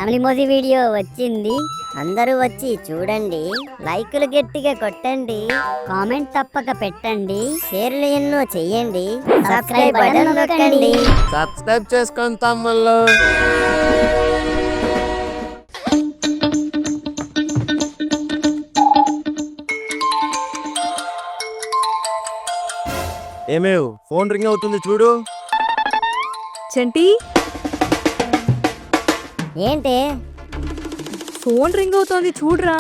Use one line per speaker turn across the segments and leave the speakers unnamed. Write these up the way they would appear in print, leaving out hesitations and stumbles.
Family movie video వచ్చింది, అందరూ వచ్చి చూడండి, లైకులు గట్టిగా కొట్టండి, కామెంట్ తప్పక పెట్టండి, షేర్లు ఎన్నో చెయ్యండి, సబ్స్క్రైబ్ బటన్ నొక్కండి.
సబ్స్క్రైబ్ చేసుకోండి తమ్ముళ్ళు. ఏమేవ్ ఫోన్ రింగ్ అవుతుంది చూడు.
చంటి,
ఏంటి
ఫోన్ రింగ్ అవుతోంది చూడరా.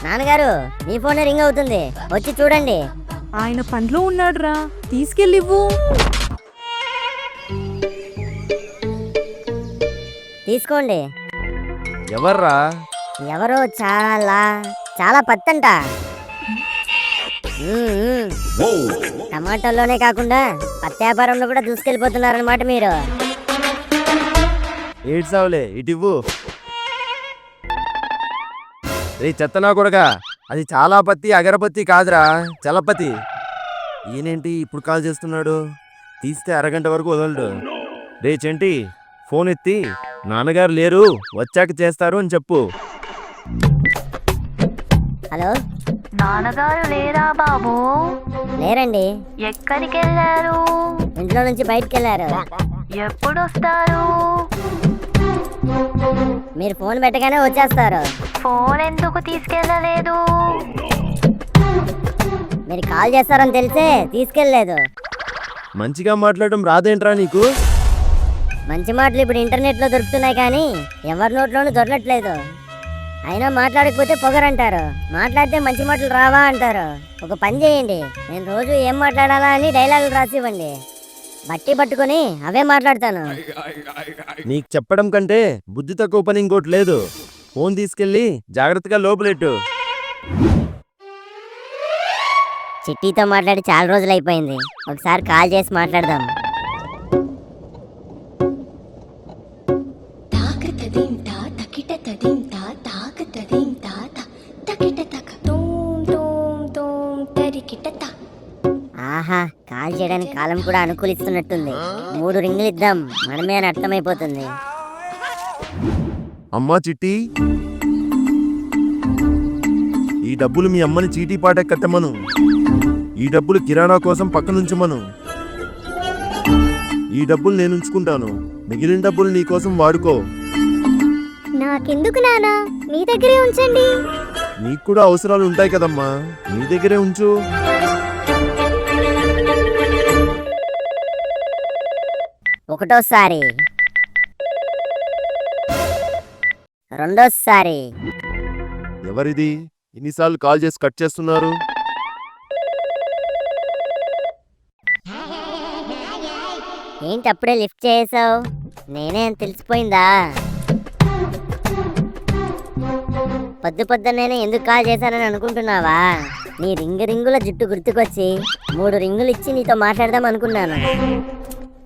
నాన్నగారు, మీ ఫోన్ రింగ్ అవుతుంది, వచ్చి చూడండి.
ఆయన పనిలో ఉన్నాడురా, తీసుకెళ్ళివ్వు.
తీసుకోండి.
ఎవర్రా?
ఎవరో చాలా చాలా పత్తంట. టమాటోల్లోనే కాకుండా పత్తి వ్యాపారంలో కూడా దూసుకెళ్ళిపోతున్నారన్నమాట మీరు.
ఏడ్సావులే, ఇటివ్వు. రే చెత్తనా కొడగా, అది చాలా పత్తి అగరపత్తి కాదురా, చలపతి. ఈయనేంటి ఇప్పుడు కాల్ చేస్తున్నాడు? తీస్తే అరగంట వరకు వదలడు. రే చెంటి, ఫోన్ ఎత్తి నాన్నగారు లేరు, వచ్చాక చేస్తారు అని చెప్పు.
హలో,
నాన్నగారు లేరా బాబు?
లేరండి,
ఎక్కడికి వెళ్ళారు?
ఇంట్లో నుంచి బయటికి వెళ్ళారు.
ఎప్పుడు వస్తారు?
మీరు ఫోన్ పెట్టగానే వచ్చేస్తారు.
ఫోన్ ఎందుకు తీసుకెళ్ళలేదు?
మీరు కాల్ చేస్తారని తెలిసే తీసుకెళ్ళలేదు.
మంచిగా మాట్లాడడం రాదేంట్రా నీకు?
మంచి మాటలు ఇప్పుడు ఇంటర్నెట్లో దొరుకుతున్నాయి, కానీ ఎవరి నోట్లోనూ దొరకట్లేదు. అయినా మాట్లాడకపోతే పొగరంటారు, మాట్లాడితే మంచి మాటలు రావా అంటారు. ఒక పని చేయండి, నేను రోజు ఏం మాట్లాడాలా అని డైలాగులు రాసివ్వండి, బట్టి పట్టుకొని అవే మాట్లాడతాను.
నీకు చెప్పడం కంటే బుద్ధి తక్కువ పని ఇంకోటి లేదు. ఫోన్ తీసుకెళ్ళి జాగ్రత్తగా లోపలెట్టు.
చిట్టితో మాట్లాడి చాలా రోజులు అయిపోయింది, ఒకసారి కాల్ చేసి మాట్లాడదాం. ఆహా, కాల్ చేయడానికి కాలం కూడా అనుకూలిస్తున్నట్టుంది. 3 రింగులు ఇద్దాం, మనమే అని అర్థమైపోతుంది.
అమ్మా చిట్టి, ఈ డబ్బులు మీ అమ్మని చీటీ పాట కట్టమను. ఈ డబ్బులు కిరాణా కోసం పక్కనుంచమను. ఈ డబ్బులు నేను ఉంచుకుంటాను, మిగిలిన డబ్బులు నీ కోసం వాడుకో.
నాకెందుకు నానా, మీ దగ్గరే ఉంచండి.
నీకు కూడా అవసరాలు ఉంటాయి కదమ్మా, నీ దగ్గరే ఉంచు.
ఒకటోసారి, రెండోసారి.
ఎవరిది? ఇన్నిసార్లు కాల్ చేసి కట్ చేస్తున్నారు?
ఏంటి అప్పుడే లిఫ్ట్ చేసావు? నేనే అని తెలిసిపోయిందా? పొద్దున్నే ఎందుకు కాల్ చేశానని అనుకుంటున్నావా? నీ రింగుల జుట్టు గుర్తుకొచ్చి 3 రింగులు ఇచ్చి నీతో మాట్లాడదాం అనుకున్నాను,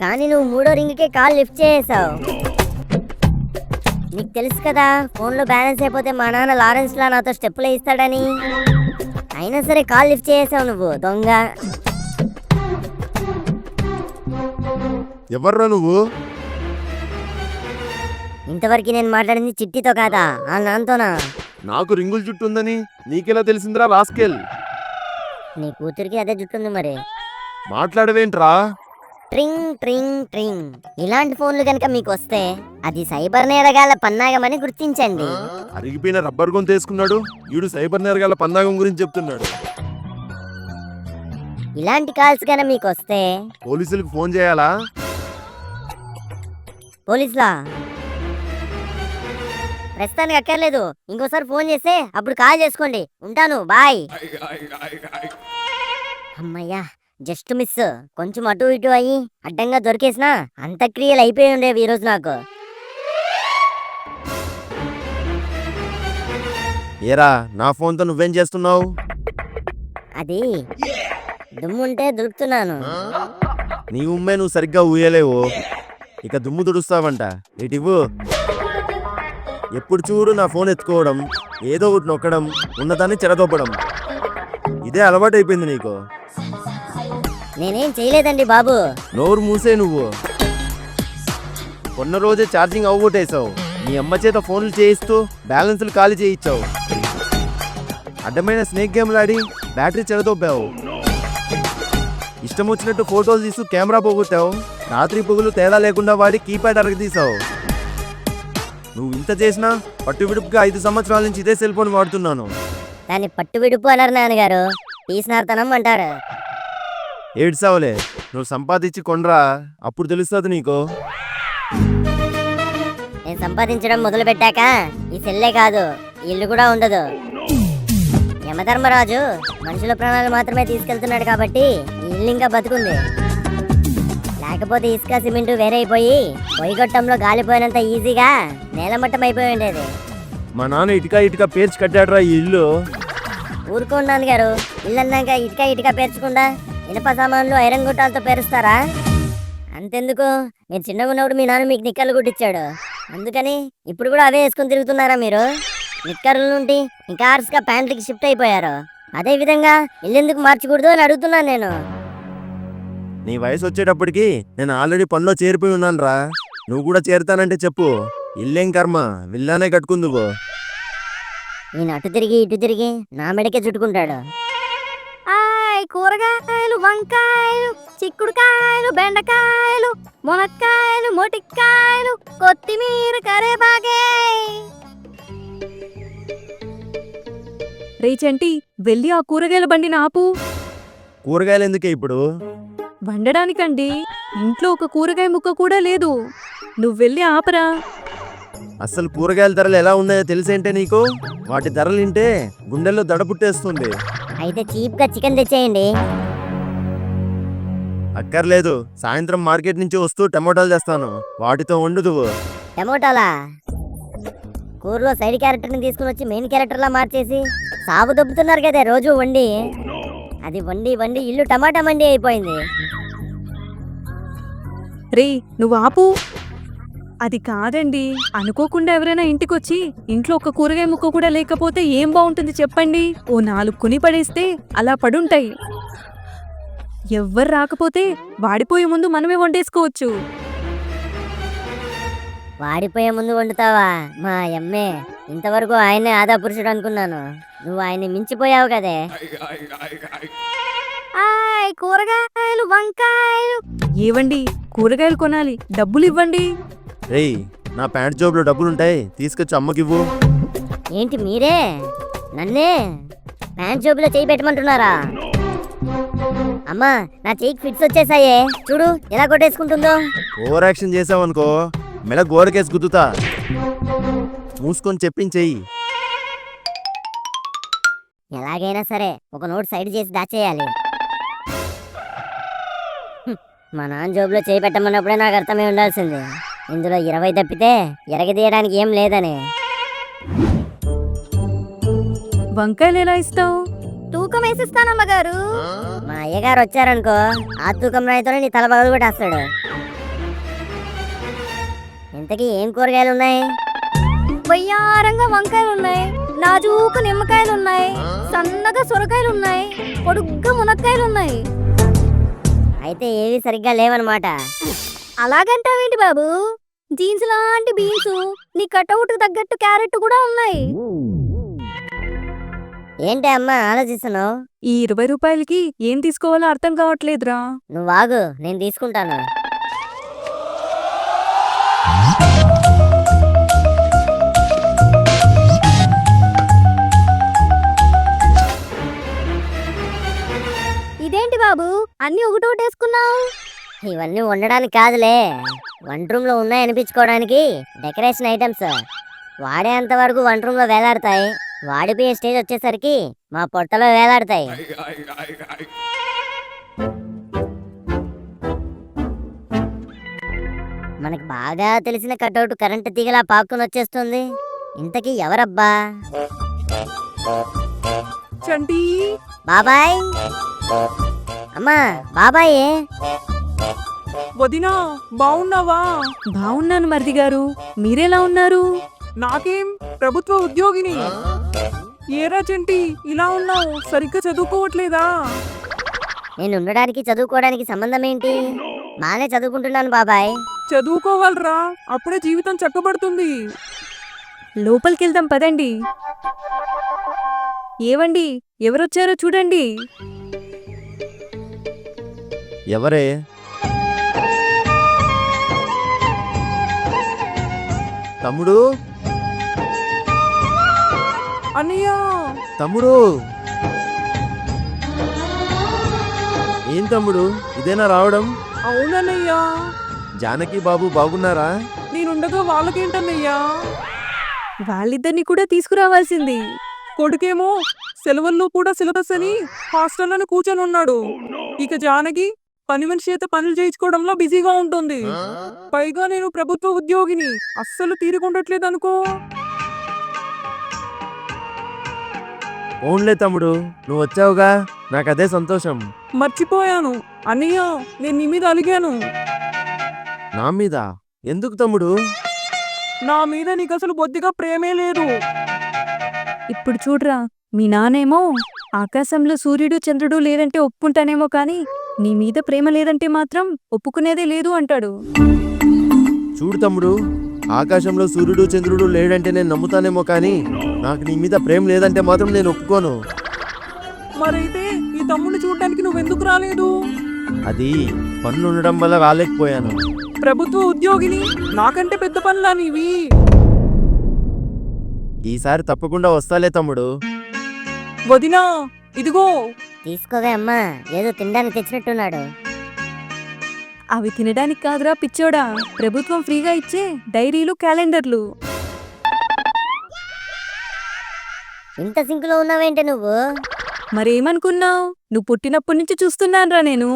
కానీ నువ్వు 3వ రింగుకే కాల్ లిఫ్ట్ చేసావు. నీకు తెలుసు కదా, ఫోన్లో బ్యాలెన్స్ అయిపోతే మా నాన్న లారెన్స్లా నాతో స్టెప్పులు ఇస్తాడని. అయినా సరే కాల్ లిఫ్ట్ చేసావు నువ్వు, దొంగ.
ఎవర్రా నువ్వు?
ఇంతవరకు నేను మాట్లాడింది చిట్టితో కాదా, ఆ నాన్నతోనా?
నాకు రింగుల జుట్టు ఉందని నీకెలా తెలిసిందిరా రాస్కెల్?
నీ కూతురికి అదే జుట్టుంది మరి.
మాట్లాడవేంట్రా?
ట్రింగ్ ట్రింగ్ ట్రింగ్. ఇలాంటి ఫోన్లు కనుక మీకు వస్తే అది సైబర్ నేరగాళ్ల పన్నాగమని గుర్తించండి.
అరిగిపోయిన రబ్బర్ గొంతు తీసుకున్నాడు, ఈడు సైబర్ నేరగాళ్ల పన్నాగం గురించి చెప్తున్నాడు.
ఇలాంటి కాల్స్ కనుక మీకు వస్తే
పోలీసులకు ఫోన్ చేయాలా?
పోలీసులా? ప్రస్తుతానికి అక్కర్లేదు, ఇంకోసారి ఫోన్ చేస్తే అప్పుడు కాల్ చేసుకోండి. ఉంటాను, బాయ్. అమ్మయ్యా, జస్ట్ మిస్. కొంచెం అటు ఇటు అయ్యి అడ్డంగా దొరికేసినా అంత్యక్రియలు అయిపోయి ఉండేవి ఈరోజు నాకు.
ఏరా, నా ఫోన్తో నువ్వేం చేస్తున్నావు?
అది దుమ్ముంటే దులుపుతున్నాను.
నీ ఉమ్మే నువ్వు సరిగ్గా ఊయలేవు, ఇక దుమ్ము తుడుస్తావంట. ఇటివ్వు. ఎప్పుడు చూడు నా ఫోన్ ఎత్తుకోవడం, ఏదో ఒకటి నొక్కడం, ఉన్నదాన్ని చెరదొప్పడం, ఇదే అలవాటు అయిపోయింది నీకు.
నేనేం చేయలేదండి బాబు.
నోరు మూసే నువ్వు. కొన్న రోజే ఛార్జింగ్ అవ్వగొట్టేశావు. మీ అమ్మ చేత ఫోన్లు చేయిస్తూ బ్యాలెన్స్లు ఖాళీ చేయించావు. అడ్డమైన స్నేక్ గేమ్లు ఆడి బ్యాటరీ చెడదొబ్బావు. ఇష్టం వచ్చినట్టు ఫోటోలు తీస్తూ కెమెరా పోగొట్టావు. రాత్రి పొగులు తేడా లేకుండా వాడి కీప్యాడ్ అరగదీసావు. నువ్వు ఇంత చేసినా పట్టు విడుపుగా 5 సంవత్సరాల నుంచి ఇదే సెల్ ఫోన్ వాడుతున్నాను.
దాన్ని పట్టు విడుపు అనరు నాన్నగారు, తీసినార్తనం అంటారు.
ఏడ్సావులే, నువ్వు సంపాదించి కొండ్రా, అప్పుడు తెలుస్తుంది నీకు.
నేను సంపాదించడం మొదలు పెట్టాక ఈ సెల్లే కాదు, ఈ ఇల్లు కూడా ఉండదు. యమధర్మరాజు మనుషుల ప్రాణాలు మాత్రమే తీసుకెళ్తున్నాడు కాబట్టి ఈ ఇల్లు ఇంకా బతుకుంది. లేకపోతే ఇసుక సిమెంట్ వేరైపోయి పొయ్యిగొట్టంలో గాలిపోయినంత ఈజీగా నేలమట్టం అయిపోయి ఉండేది.
మా నాన్న ఇటుక పేర్చి కట్టాడురా ఈ ఇల్లు.
ఊరుకోండి గారు, ఇల్లు అన్నాక ఇటుక పేర్చకుండా ఇనుప సామాన్లు ఐరన్ గుట్టాలతో పేరుస్తారా? అంతెందుకు, మీరు చిన్నగా ఉన్నప్పుడు మీ నాన్న మీకు నిక్కర్లు కుట్టించాడు, అందుకని ఇప్పుడు కూడా అవే వేసుకొని తిరుగుతున్నారా మీరు? నిక్కర్ల నుండి ఇంకా కార్స్గా ప్యాంట్లకి షిఫ్ట్ అయిపోయారు. అదే విధంగా ఇల్లు ఎందుకు మార్చకూడదు అని అడుగుతున్నాను నేను.
నీ వయసు వచ్చేటప్పటికి నేను ఆల్రెడీ పనిలో చేరిపోయి ఉన్నాను రా. నువ్వు కూడా చేరుతానంటే చెప్పు, ఇల్లేం కర్మ, విల్లానే కట్టుకుందువు.
నేను అటు తిరిగి ఇటు తిరిగి నా మెడకే చుట్టుకుంటాడు. కూరగాయలు, వంకాయలు, చిక్కుడుకాయలు, బెండకాయలు, మునక్కాయలు, మొటిక్కాయలు, కొత్తిమీర, కరేపాకే.
రే చంటి, వెళ్ళి ఆ కూరగాయల బండిని ఆపు.
కూరగాయలు ఎందుకే ఇప్పుడు?
వండడానికండి. ఇంట్లో ఒక కూరగాయ ముక్క కూడా లేదు. నువ్వు వెళ్ళి ఆపరా.
అసలు కూరగాయల ధరలు ఎలా ఉన్నాయో తెలిసేంటే నీకు? వాటి ధరలు వింటే గుండెల్లో దడ పుట్టేస్తుంది.
అయితే చీప్గా చికెన్ తెచ్చేయండి.
అక్కర్లేదు, సాయంత్రం మార్కెట్ నుంచి వస్తూ టమోటాలు తెస్తాను, వాటితో వండుదువు.
టమోటాలా? కూరలో సైడ్ క్యారెక్టర్ని తీసుకుని వచ్చి మెయిన్ క్యారెక్టర్లా మార్చేసి సాగు దొబ్బుతున్నారు కదా రోజు వండి. అది వండి వండి ఇల్లు టమాటా మండి అయిపోయింది.
రే నువ్వు ఆపు. అది కాదండి, అనుకోకుండా ఎవరైనా ఇంటికొచ్చి ఇంట్లో ఒక కూరగాయ ముక్క కూడా లేకపోతే ఏం బాగుంటుంది చెప్పండి? ఓ 4 కొని పడేస్తే అలా పడుంటాయి. ఎవ్వరు రాకపోతే వాడిపోయే ముందు మనమే వండేసుకోవచ్చు.
వాడిపోయే ముందు వండుతావా? మా అమ్మే, ఇంతవరకు ఆయనే ఆదా పురుషుడు అనుకున్నాను. నువ్వు ఆయన్ని మించిపోయావు కదే. కూరగాయలు, వంకాయలు.
ఏవండి, కూరగాయలు కొనాలి, డబ్బులు ఇవ్వండి.
రేయ్, నా ప్యాంట్ జోబులో డబ్బులుంటాయి, తీసుకొచ్చి అమ్మకివ్వు.
ఏంటి మీరే నన్నే ప్యాంట్ జోబులో చేయి పెట్టమంటున్నారా? అమ్మా, నా చేయికి ఫిట్స్ వచ్చేసాయే, చూడు ఎలా కొట్టేసుకుంటుందో.
ఓవర్ యాక్షన్ చేసావనుకో మెడ గోడకేసి గుద్దుతా. మూసుకొని చెప్పించేయి.
ఎలాగైనా సరే ఒక నోట్ సైడ్ చేసి దాచేయాలి. మా నాన్న జోబులో చేయి పెట్టమన్నప్పుడే నాకు అర్థమై ఉండాల్సింది, ఇందులో 20 తప్పితే ఎరగదీయడానికి ఏం లేదని.
వంకాయలు ఎలా ఇస్తావు?
తూకం వేసిస్తానమ్మగారు. మా అయ్యగారు వచ్చారనుకో, ఆ తూకం రాయితోనే నీ తల పగలు కొట్టేస్తాడు. ఇంతకీ ఏం కూరగాయలు ఉన్నాయి? వయ్యారంగా వంకాయలు ఉన్నాయి, నాజూకు నిమ్మకాయలు ఉన్నాయి, సన్నగా సొరకాయలు ఉన్నాయి, పొడుగ్గా మునక్కాయలు ఉన్నాయి. అయితే ఏవి సరిగ్గా లేవన్నమాట. అలాగంటావేంటి బాబు? జీన్స్ లాంటి బీన్స్, నీ కటౌట్ తగ్గట్టు క్యారెట్ కూడా ఉన్నాయి. ఏంటి అమ్మా ఆలోచిస్తున్నావు?
ఈ 20 రూపాయలకి ఏం తీసుకోవాలో అర్థం కావట్లేదురా.
నువ్వు ఆగు, నేను తీసుకుంటాను. ఇదేంటి బాబు, అన్ని ఒకటోటి వేసుకున్నావు? ఇవన్నీ వండడానికి కాదులే, వంట రూమ్ లో ఉన్నాయనిపించుకోవడానికి డెకరేషన్ ఐటమ్స్. వాడేంత వరకు వంట రూమ్ లో వేలాడతాయి, వాడిపోయే స్టేజ్ వచ్చేసరికి మా పొట్టలో వేలాడతాయి. మనకి బాగా తెలిసిన కటౌట్ కరెంటు తీగలా పాక్కుని వచ్చేస్తుంది. ఇంతకీ ఎవరబ్బా?
చంటి,
బాబాయ్. అమ్మా, బాబాయే.
వదినా, బావున్నావా?
బాగున్నాను మరిది గారు, మీరెలా ఉన్నారు?
నాకేం, ప్రభుత్వ ఉద్యోగిని. ఏరా చంటి, ఇలా ఉన్నావు, సరిగ్గా చదువుకోవట్లేదా?
నేను ఉండడానికి చదువుకోవడానికి సంబంధం ఏంటి? బాగానే చదువుకుంటున్నాను బాబాయ్.
చదువుకోవాలరా, అప్పుడే జీవితం చక్కబడుతుంది.
లోపలికెళ్దాం పదండి. ఏవండి, ఎవరొచ్చారో చూడండి.
ఎవరే? తమ్ముడు,
అన్నయ్య,
తమ్ముడు. ఏం తమ్ముడు, ఇదేనా రావడం?
అవునన్నయ్యా.
జానకి బాబు బాగున్నారా?
నేనుండగా వాళ్ళకేంటన్నయ్యా?
వాళ్ళిద్దరిని కూడా తీసుకురావాల్సింది.
కొడుకేమో సెలవుల్లో కూడా సిలబస్ అని హాస్టల్లోనే కూర్చొని ఉన్నాడు. ఇక జానకి పని మనిషి చేత పనులు చేయించుకోవడంలో బిజీగా ఉంటుంది. పైగా నేను ప్రభుత్వ ఉద్యోగిని, అస్సలు తీరుకుండట్లేదు అనుకో.
ఓన్లే తమ్ముడు, నువ్వు వచ్చావుగా, నాకు అదే సంతోషం.
మర్చిపోయాను అన్నయ్య, నేను నీ మీద అలిగాను.
నా మీద ఎందుకు తమ్ముడు?
నా మీద నీకు అసలు బొత్తిగా ప్రేమే లేదు.
ఇప్పుడు చూడ్రా, మీ నానేమో ఆకాశంలో సూర్యుడు చంద్రుడు లేదంటే ఒప్పుకుంటానేమో కానీ నీ మీద ప్రేమ లేదంటే మాత్రం ఒప్పుకునేదే లేదు అంటాడు.
చూడు తమ్ముడు, ఆకాశంలో సూర్యుడు చంద్రుడు లేడంటే నేను నమ్ముతానేమో కానీ నాకు నీ మీద ప్రేమ లేదంటే మాత్రం నేను ఒప్పుకోను.
మరైతే ఈ తమ్ముడిని చూడడానికి నువ్వెందుకు రాలేదు?
అది పనులు ఉండడం వల్ల రాలేకపోయాను.
ప్రభుత్వ ఉద్యోగిని, నాకంటే పెద్ద పనులా నీవి?
ఈసారి తప్పకుండా వస్తాలే తమ్ముడు.
వదినా, ఇదిగో.
తీసుకోవే అమ్మా, ఏదో తినడానికి తెచ్చినట్టున్నాడు.
అవి తినడానికి కాదురా పిచ్చోడా, ప్రభుత్వం ఫ్రీగా ఇచ్చే డైరీలు క్యాలెండర్లు.
ఇంత సింకులో ఉన్నావేంటి నువ్వు?
మరేమనుకున్నావు, నువ్వు పుట్టినప్పటి నుంచి చూస్తున్నానురా నేను.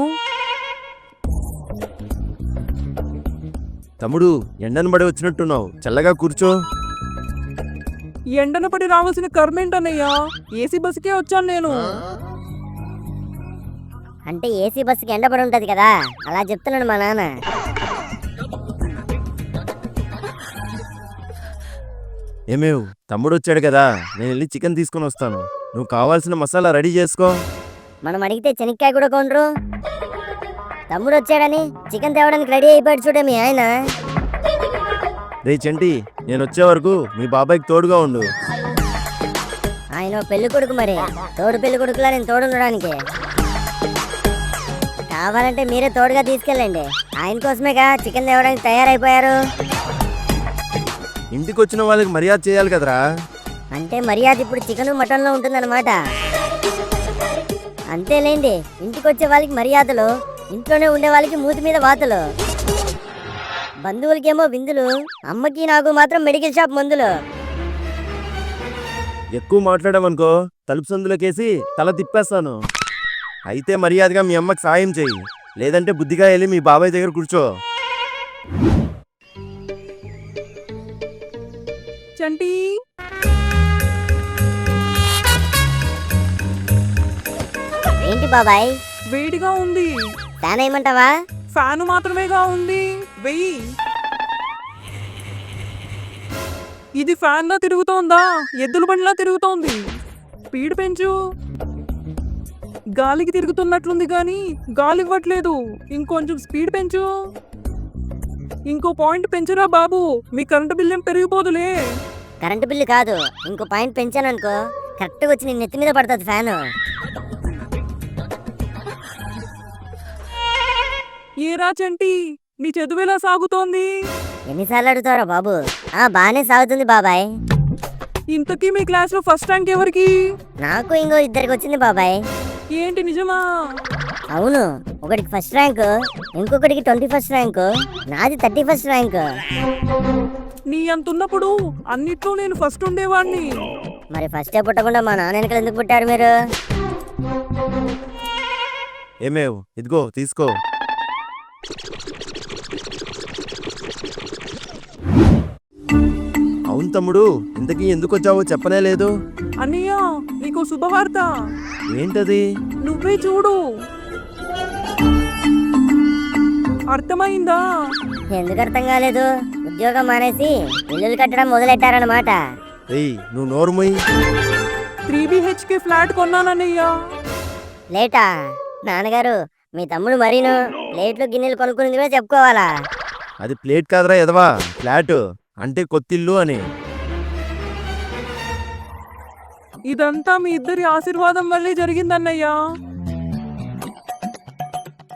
తమ్ముడు, ఎండను పడి వచ్చినట్టున్నావు, చల్లగా కూర్చో.
ఎండన పడి రావాల్సిన కర్మేంటన్నయ్యా, ఏసీ బస్సుకే వచ్చాను నేను.
అంటే ఏసీ బస్సుకి ఎండబడి ఉంటది కదా, అలా చెప్తున్నాడు మా నాన్న.
ఏమేవ్, తమ్ముడు వచ్చాడు కదా, నేను వెళ్ళి చికెన్ తీసుకొని వస్తాను. నువ్వు కావాల్సిన మసాలా రెడీ చేసుకో.
మనం అడిగితే శనక్కాయ కూడా కొనరు. తమ్ముడు వచ్చాడని చికెన్ తేవడానికి రెడీ అయిపోయాడు చూడే మీ ఆయన.
రే చంటి, నేను వచ్చే వరకు మీ బాబాయ్కి తోడుగా ఉండు.
ఆయన పెళ్లి కొడుకు, మరి తోడు పెళ్లి కొడుకులా నేను తోడుండడానికి. కావాలంటే మీరే తోడుగా తీసుకెళ్ళండి. ఆయన కోసమేగా చికెన్ తేవడానికి తయారైపోయారు.
ఇంటికి వచ్చిన వాళ్ళకి మర్యాద చేయాలి కదరా.
అంటే మర్యాద ఇప్పుడు చికెన్ మటన్లో ఉంటుందన్నమాట. అంతేలేండి, ఇంటికి వచ్చే వాళ్ళకి మర్యాదలు, ఇంట్లోనే ఉండే వాళ్ళకి మూతి మీద వాతలు. బంధువులకేమో విందులు, అమ్మకి నాకు మాత్రం మెడికల్ షాప్ మందులు.
ఎక్కువ మాట్లాడామనుకో తలుపు సందులోకేసి తల తిప్పేస్తాను. అయితే మర్యాదగా మీ అమ్మకి సాయం చెయ్యి, లేదంటే బుద్ధిగా వెళ్ళి మీ బాబాయ్ దగ్గర కూర్చో.
చంటి,
ఏంటి బాబాయ్,
వేడిగా ఉంది.
ఫ్యాన్ వేయమంటావా?
ఫ్యాను మాత్రమేగా ఉంది, వెయ్యి. ఇది ఫ్యాన్ లా తిరుగుతోందా, ఎద్దుల బండిలా తిరుగుతోంది? స్పీడ్ పెంచు. గాలికి తిరుగుతున్నట్లుంది కానీ గాలి ఇవ్వట్లేదు. ఇంకొంచెం స్పీడ్ పెంచు. ఇంకో పాయింట్ పెంచురా బాబు, మీ కరెంటు బిల్లు ఏం పెరిగిపోదులే.
కరెంటు బిల్లు కాదు, ఇంకో పాయింట్ పెంచాను అనుకో, కరెక్ట్గా వచ్చి నీ నెత్తి మీద పడుతుంది ఫ్యాను.
ఏరా చంటి, నీ చదువు ఎలా సాగుతోంది?
ఎన్నిసార్లు అడుగుతారా బాబు? బాగానే సాగుతుంది బాబాయ్.
ఇంతకీ మీ క్లాస్లో ఫస్ట్ ర్యాంక్ ఎవరికి?
నాకు ఇంకో ఇద్దరికి వచ్చింది బాబాయ్.
ఏంటి నిజమా?
అవును, ఒకటికి ఫస్ట్ ర్యాంకు, ఇంకొకటికి 21st ర్యాంకు, నాది 31st ర్యాంకు.
నీ అంతున్నప్పుడు అన్నిట్లో నేను ఫస్ట్ ఉండేవాడిని.
మరి ఫస్టే పుట్టకుండా మా నాన్న వెనకలు ఎందుకు పుట్టారు మీరు?
ఏమేవ్, ఇదిగో తీసుకో. అవును తమ్ముడు, ఇంతకీ ఎందుకు వచ్చావో చెప్పనే లేదు.
అన్నయ్య, నీకు శుభవార్త.
ఏంటది?
నువ్వే చూడు. అర్థమైందా?
ఎందుకు అర్థం కాలేదు? ఉద్యోగం మానేసి ఇల్లులు కట్టడం మొదలెట్టారన్నమాట.
ఏయ్, నువ్వు నోరుమోయ్.
3 BHK ఫ్లాట్ కొన్నానన్నయ్య.
లేటా? నాన్నగారు, మీ తమ్ముడు మరీను ప్లేట్లు గిన్నెలు కొనుక్కునేది కూడా చెప్పుకోవాలా?
అది ప్లేట్ కాదురా ఎదవా, ఫ్లాట్ అంటే కొత్తిల్లు అని.
ఇదంతా మీ ఇద్దరి ఆశీర్వాదం వల్లే జరిగిందన్నయ్యా.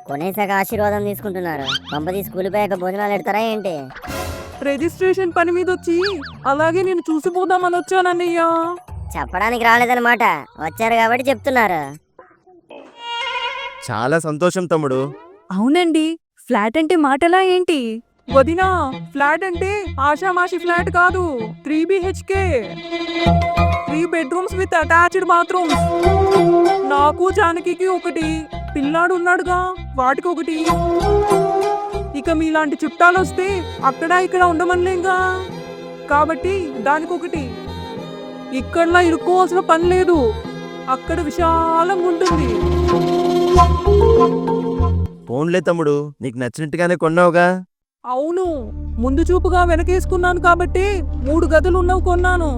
కొనేసాక ఆశీర్వాదం తీసుకుంటున్నారు. పంపది స్కూల్ పోయాక భోజనాలు పెడతారా ఏంటి?
రిజిస్ట్రేషన్ పని మీద వచ్చి అలాగే నేను చూసిపోదామని వచ్చానన్నయ్యా.
చెప్పడానికి రాలేదన్నమాట, వచ్చారు కాబట్టి చెప్తున్నారు.
చాలా సంతోషం తమ్ముడు.
అవునండి, ఫ్లాట్ అంటే మాటలా ఏంటి?
వదినా, ఫ్లాట్ అంటే ఆషామాషి ఫ్లాట్ కాదు, 3 BHK, 3 bedrooms with attached bathrooms. నాకు జానకి ఒకటి, పిల్లాడు ఉన్నాడుగా వాటికి ఒకటి. ఇక మీలాంటి చుట్టాలు వస్తే అక్కడ ఇక్కడ ఉండమనిలేంగా, కాబట్టి దానికొకటి. ఇక్కడలా ఇరుక్కోవాల్సిన పని లేదు, అక్కడ విశాలంగా ఉంటుంది.
ఫోన్లే తమ్ముడు, నీకు నచ్చినట్టుగానే కొన్నావుగా.
అవును, ముందు చూపుగా వెనకేసుకున్నాను కాబట్టి 3 గదులు ఉన్నవి కొన్నాను.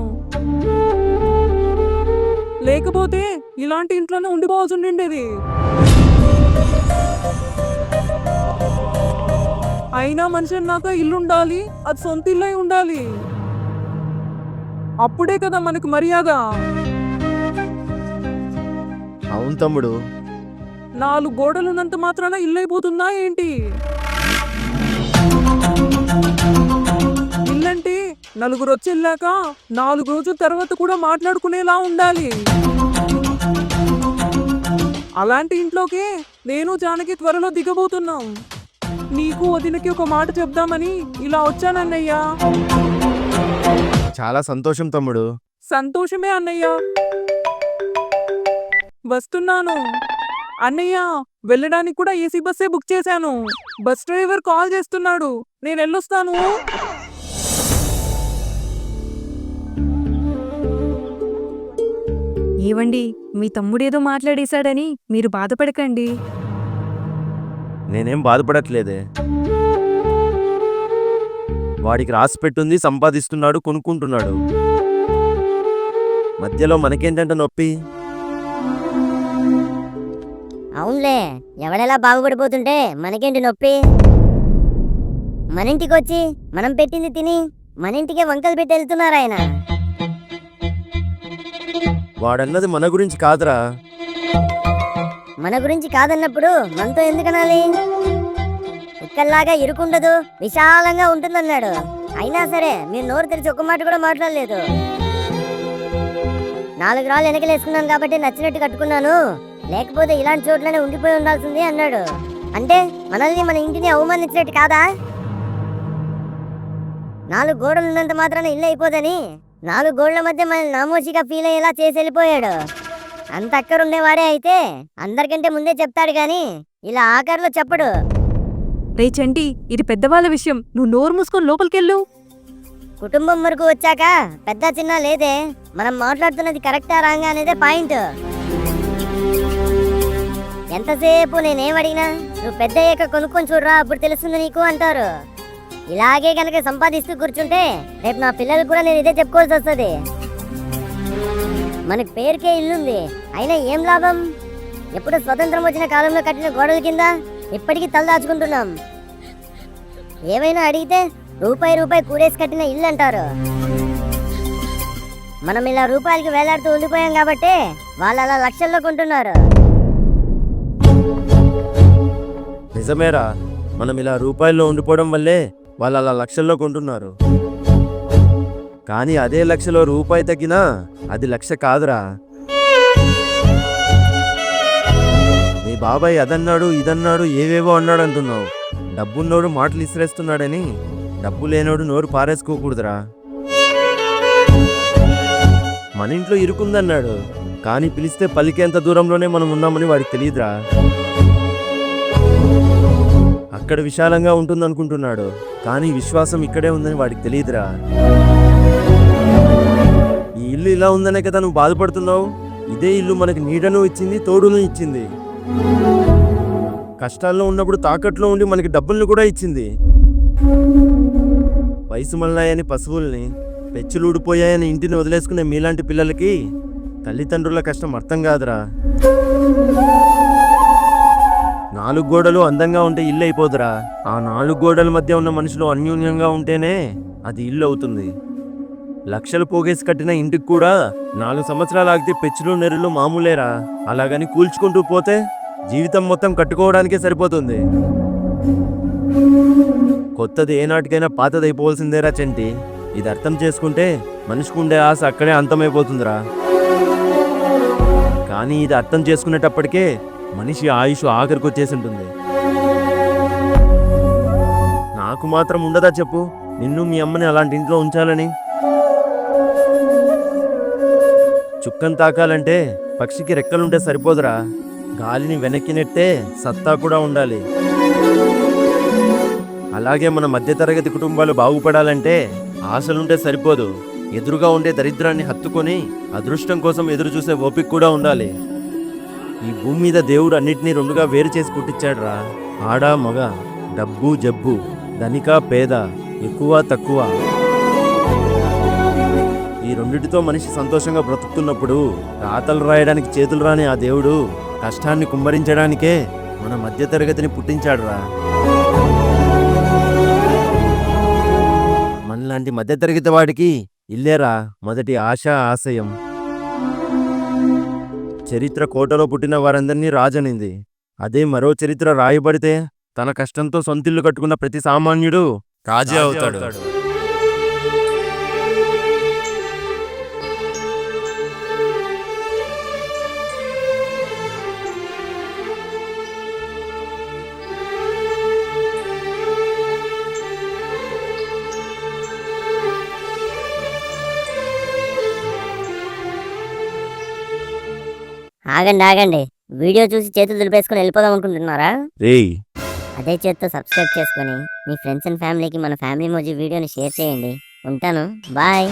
లేకపోతే ఇలాంటి ఇంట్లోనే ఉండిపోవాల్సి ఉండేది. అయినా మనిషి అన్నాక ఇల్లు ఉండాలి, అది సొంత ఇల్లై ఉండాలి. అప్పుడే కదా మనకు మర్యాద.
అవును తమ్ముడు.
4 గోడలున్నంత మాత్రాన ఇల్లు అయిపోతుందా ఏంటి? ఇల్లంటే నలుగురు వచ్చి వెళ్ళాక 4 రోజుల తర్వాత కూడా మాట్లాడుకునేలా ఉండాలి. అలాంటి ఇంట్లోకే నేను జానకి త్వరలో దిగబోతున్నాం. నీకు వదినకి ఒక మాట చెప్దామని ఇలా వచ్చానన్నయ్యా.
చాలా సంతోషం తమ్ముడు.
సంతోషమే అన్నయ్య. వస్తున్నాను అన్నయ్య. వెళ్ళడానికి కూడా ఏసీ బస్సే బుక్ చేశాను. బస్ డ్రైవర్ కాల్ చేస్తున్నాడు, నేను వెళ్ళొస్తాను.
ఏవండి, మీ తమ్ముడేదో మాట్లాడేశాడని మీరు బాధపడకండి.
నేనేం బాధపడట్లేదే. వాడికి రాసి పెట్టుంది, సంపాదిస్తున్నాడు, కొనుక్కుంటున్నాడు. మధ్యలో మనకేంటంటే నొప్పి.
అవునులే, ఎవడెలా బాగుపడిపోతుంటే మనకేంటి నొప్పి? మన ఇంటికి వచ్చి మనం పెట్టింది తిని మన ఇంటికే వంకలు పెట్టి వెళ్తున్నారు ఆయన.
వాడన్నది మన గురించి కాదురా.
మన గురించి కాదన్నప్పుడు మనతో ఎందుకనాలి? ఇక్కల్లాగా ఇరుకుండదు, విశాలంగా ఉంటుందన్నాడు. అయినా సరే మీరు నోరు తెరిచి ఒక్క మాట కూడా మాట్లాడలేదు. 4 రాళ్ళు వెనకలేసుకున్నాను కాబట్టి నచ్చినట్టు కట్టుకున్నాను, లేకపోతే ఇలాంటి చోట్లనే ఉండిపోయి ఉండాల్సింది అన్నాడు. అంటే మనల్ని మన ఇంటిని అవమానించినట్టు కాదా? 4 గోడలు ఉన్నంత మాత్రాన ఇల్లు అయిపోదని 4 గోడల మధ్య మనల్ని నామోషిగా ఫీల్ అయ్యేలా చేసి వెళ్ళిపోయాడు. అంత అక్కరుండేవాడే అయితే అందరికంటే ముందే చెప్తాడు గాని ఇలా ఆఖరిలో చెప్పడు.
రే చంటి, ఇది పెద్దవాళ్ళ విషయం, నువ్వు నోరు మూసుకొని లోపలికెళ్ళు.
కుటుంబం వరకు వచ్చాక పెద్ద చిన్న లేదే, మనం మాట్లాడుతున్నది కరెక్టా రాంగా అనేదే పాయింట్. ఎంతసేపు నేనేం అడిగినా నువ్వు పెద్ద అయ్యాక కొనుక్కొని చూడరా, అప్పుడు తెలుస్తుంది నీకు అంటారు. ఇలాగే కనుక సంపాదిస్తూ కూర్చుంటే రేపు నా పిల్లలకు కూడా నేను ఇదే చెప్పుకోవాల్సి వస్తుంది. మనకి పేరుకే ఇల్లుంది, అయినా ఏం లాభం? ఎప్పుడు స్వతంత్రం వచ్చిన కాలంలో కట్టిన గోడల కింద ఇప్పటికీ తలదాచుకుంటున్నాం. ఏమైనా అడిగితే రూపాయి కూరేసి కట్టిన ఇల్లు అంటారు. మనం ఇలా రూపాయలకి వేలాడుతూ ఉండిపోయాం కాబట్టి వాళ్ళు అలా లక్షల్లో కొంటున్నారు.
నిజమేరా, మనం ఇలా రూపాయల్లో ఉండిపోవడం వల్లే వాళ్ళు అలా లక్షల్లో కొంటున్నారు. కానీ అదే లక్షలో రూపాయి తగ్గినా అది లక్ష కాదురా. మీ బాబాయ్ అదన్నాడు ఇదన్నాడు ఏవేవో అన్నాడు అంటున్నావు. డబ్బున్నోడు మాటలు ఇసిరేస్తున్నాడని డబ్బు లేనోడు నోరు పారేసుకోకూడదురా. మన ఇంట్లో ఇరుకుందన్నాడు, కానీ పిలిస్తే పలికేంత దూరంలోనే మనం ఉన్నామని వాడికి తెలియదురా. అక్కడ విశాలంగా ఉంటుందనుకుంటున్నాడు, కానీ విశ్వాసం ఇక్కడే ఉందని వాడికి తెలియదురా. ఈ ఇల్లు ఇలా ఉందనే కదా నువ్వు బాధపడుతున్నావు. ఇదే ఇల్లు మనకి నీడను ఇచ్చింది, తోడును ఇచ్చింది. కష్టాల్లో ఉన్నప్పుడు తాకట్లో ఉండి మనకి డబ్బుల్ని కూడా ఇచ్చింది. వయసు మళ్ళాయని పశువుల్ని, పెచ్చులూడిపోయాయని ఇంటిని వదిలేసుకునే మీలాంటి పిల్లలకి తల్లిదండ్రుల కష్టం అర్థం కాదురా. 4 గోడలు అందంగా ఉంటే ఇల్లు అయిపోదురా. ఆ 4 గోడల మధ్య ఉన్న మనుషులు అన్యోన్యంగా ఉంటేనే అది ఇల్లు అవుతుంది. లక్షలు పోగేసి కట్టిన ఇంటికి కూడా 4 సంవత్సరాలు ఆగితే పెచ్చులు నెరులు మామూలేరా. అలాగని కూల్చుకుంటూ పోతే జీవితం మొత్తం కట్టుకోవడానికే సరిపోతుంది. కొత్తది ఏనాటికైనా పాతదైపోవాల్సిందేరా చంటి. ఇది అర్థం చేసుకుంటే మనిషికి ఉండే ఆశ అక్కడే అంతమైపోతుందిరా. కానీ ఇది అర్థం చేసుకునేటప్పటికే మనిషి ఆయుష్ ఆఖరికి వచ్చేసి ఉంటుంది. నాకు మాత్రం ఉండదా చెప్పు నిన్ను మీ అమ్మని అలాంటి ఇంట్లో ఉంచాలని? చుక్కను తాకాలంటే పక్షికి రెక్కలుంటే సరిపోదురా, గాలిని వెనక్కి నెట్టే సత్తా కూడా ఉండాలి. అలాగే మన మధ్యతరగతి కుటుంబాలు బాగుపడాలంటే ఆశలుంటే సరిపోదు, ఎదురుగా ఉండే దరిద్రాన్ని హత్తుకొని అదృష్టం కోసం ఎదురు చూసే ఓపిక కూడా ఉండాలి. ఈ భూమి మీద దేవుడు అన్నిటినీ 2గా వేరు చేసి పుట్టించాడురా. ఆడ మగ, డబ్బు జబ్బు, ధనిక పేద, ఎక్కువ తక్కువ. ఈ రెండిటితో మనిషి సంతోషంగా బ్రతుకుతున్నప్పుడు రాతలు రాయడానికి చేతులు రాని ఆ దేవుడు కష్టాన్ని కుమ్మరించడానికే మన మధ్యతరగతిని పుట్టించాడురా. మనలాంటి మధ్యతరగతి వాడికి ఇల్లేరా మొదటి ఆశ ఆశయం. చరిత్ర కోటలో పుట్టిన వారందరినీ రాజనింది. అదే మరో చరిత్ర రాయబడితే తన కష్టంతో సొంతిల్లు కట్టుకున్న ప్రతి సామాన్యుడు రాజే అవుతాడు.
ఆగండి ఆగండి, వీడియో చూసి చేతులు దులిపేసుకొని వెళ్ళిపోదాం అనుకుంటున్నారా?
రేయ్
అదే చేత్తో సబ్స్క్రైబ్ చేసుకొని మీ ఫ్రెండ్స్ అండ్ ఫ్యామిలీకి మన ఫ్యామిలీ మోజీ వీడియోని షేర్ చేయండి. ఉంటాను, బాయ్.